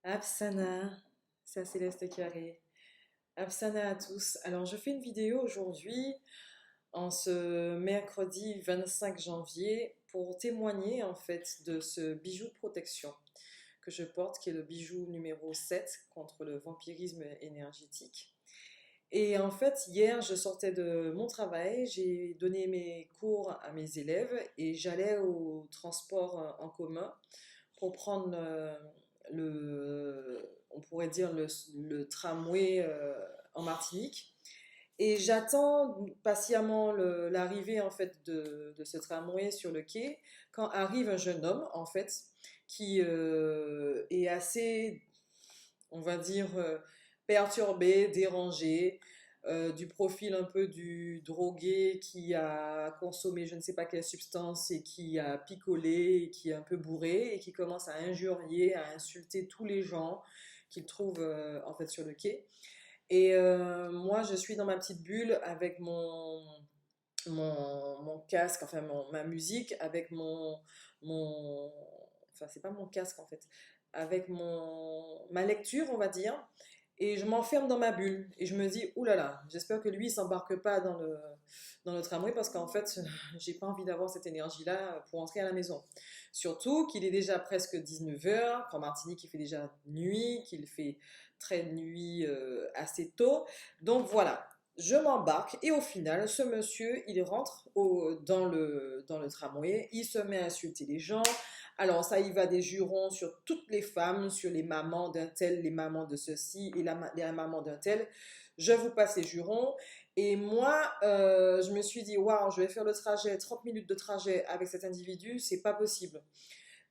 Apsana, c'est Céleste Carré. Apsana à tous. Alors, je fais une vidéo aujourd'hui, en ce mercredi 25 janvier, pour témoigner en fait de ce bijou de protection que je porte, qui est le bijou numéro 7 contre le vampirisme énergétique. Et en fait, hier, je sortais de mon travail, j'ai donné mes cours à mes élèves et j'allais au transport en commun pour prendre on pourrait dire le tramway en Martinique. Et j'attends patiemment l'arrivée en fait de ce tramway sur le quai quand arrive un jeune homme en fait qui est assez, on va dire, perturbé, dérangé, du profil un peu du drogué qui a consommé je ne sais pas quelle substance et qui a picolé, et qui est un peu bourré et qui commence à injurier, à insulter tous les gens qu'il trouve en fait sur le quai. Et moi, je suis dans ma petite bulle avec mon casque, enfin ma musique, avec enfin c'est pas mon casque en fait, avec ma lecture, on va dire, et je m'enferme dans ma bulle et je me dis, oulala, là là, j'espère que lui il s'embarque pas dans le tramway parce qu'en fait, j'ai pas envie d'avoir cette énergie-là pour entrer à la maison. Surtout qu'il est déjà presque 19 h, qu'en Martinique il fait déjà nuit, qu'il fait très nuit assez tôt. Donc voilà, je m'embarque et au final, ce monsieur, il rentre dans le tramway, il se met à insulter les gens. Alors ça, il va des jurons sur toutes les femmes, sur les mamans d'un tel, les mamans de ceci et les mamans d'un tel. Je vous passe les jurons. Et moi, je me suis dit, waouh, je vais faire le trajet, 30 minutes de trajet avec cet individu, c'est pas possible.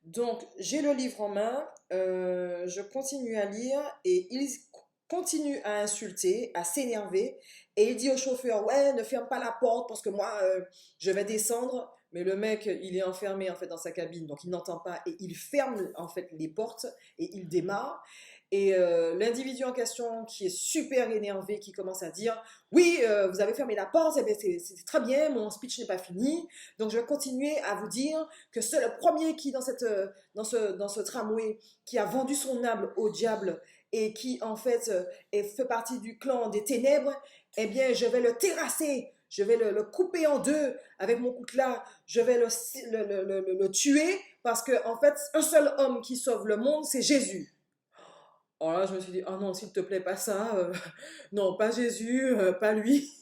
Donc, j'ai le livre en main, je continue à lire et il continue à insulter, à s'énerver et il dit au chauffeur, ouais, ne ferme pas la porte parce que moi, je vais descendre. Mais le mec, il est enfermé en fait dans sa cabine, donc il n'entend pas et il ferme en fait les portes et il démarre. Et l'individu en question qui est super énervé, qui commence à dire, oui, vous avez fermé la porte, eh bien, c'est très bien, mon speech n'est pas fini, donc je vais continuer à vous dire que c'est le premier qui, dans ce tramway, qui a vendu son âme au diable et qui, en fait, fait partie du clan des ténèbres, eh bien, je vais le terrasser, je vais le couper en deux avec mon coutelas, je vais le tuer parce que, en fait, un seul homme qui sauve le monde, c'est Jésus. Alors là, je me suis dit, oh non, s'il te plaît, pas ça. Non, pas Jésus, pas lui.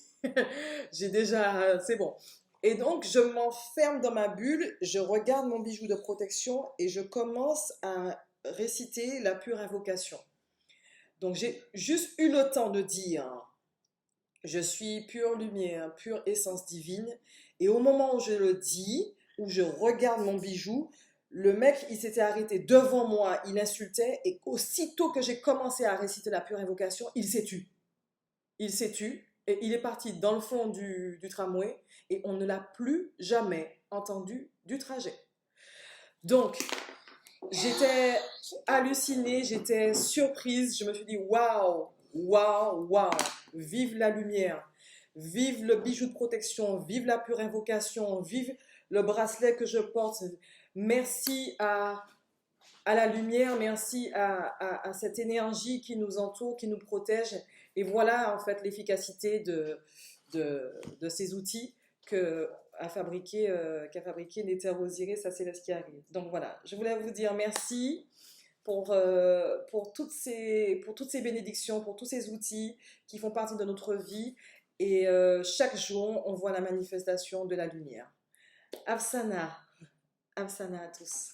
J'ai déjà, c'est bon. Et donc, je m'enferme dans ma bulle, je regarde mon bijou de protection et je commence à réciter la pure invocation. Donc, j'ai juste eu le temps de dire, je suis pure lumière, pure essence divine. Et au moment où je le dis, où je regarde mon bijou, le mec, il s'était arrêté devant moi, il insultait, et aussitôt que j'ai commencé à réciter la pure invocation, il s'est tu. Il s'est tu, et il est parti dans le fond du tramway, et on ne l'a plus jamais entendu du trajet. Donc, j'étais hallucinée, j'étais surprise, je me suis dit, waouh, waouh, waouh, vive la lumière, vive le bijou de protection, vive la pure invocation, vive le bracelet que je porte. Merci à la lumière, merci à cette énergie qui nous entoure, qui nous protège. Et voilà en fait l'efficacité de ces outils qu'a fabriqué Nether Osiris à Céleste qui arrive. Donc voilà, je voulais vous dire merci pour toutes ces bénédictions, pour tous ces outils qui font partie de notre vie. Et chaque jour, on voit la manifestation de la lumière. Afsana, Afsana à tous.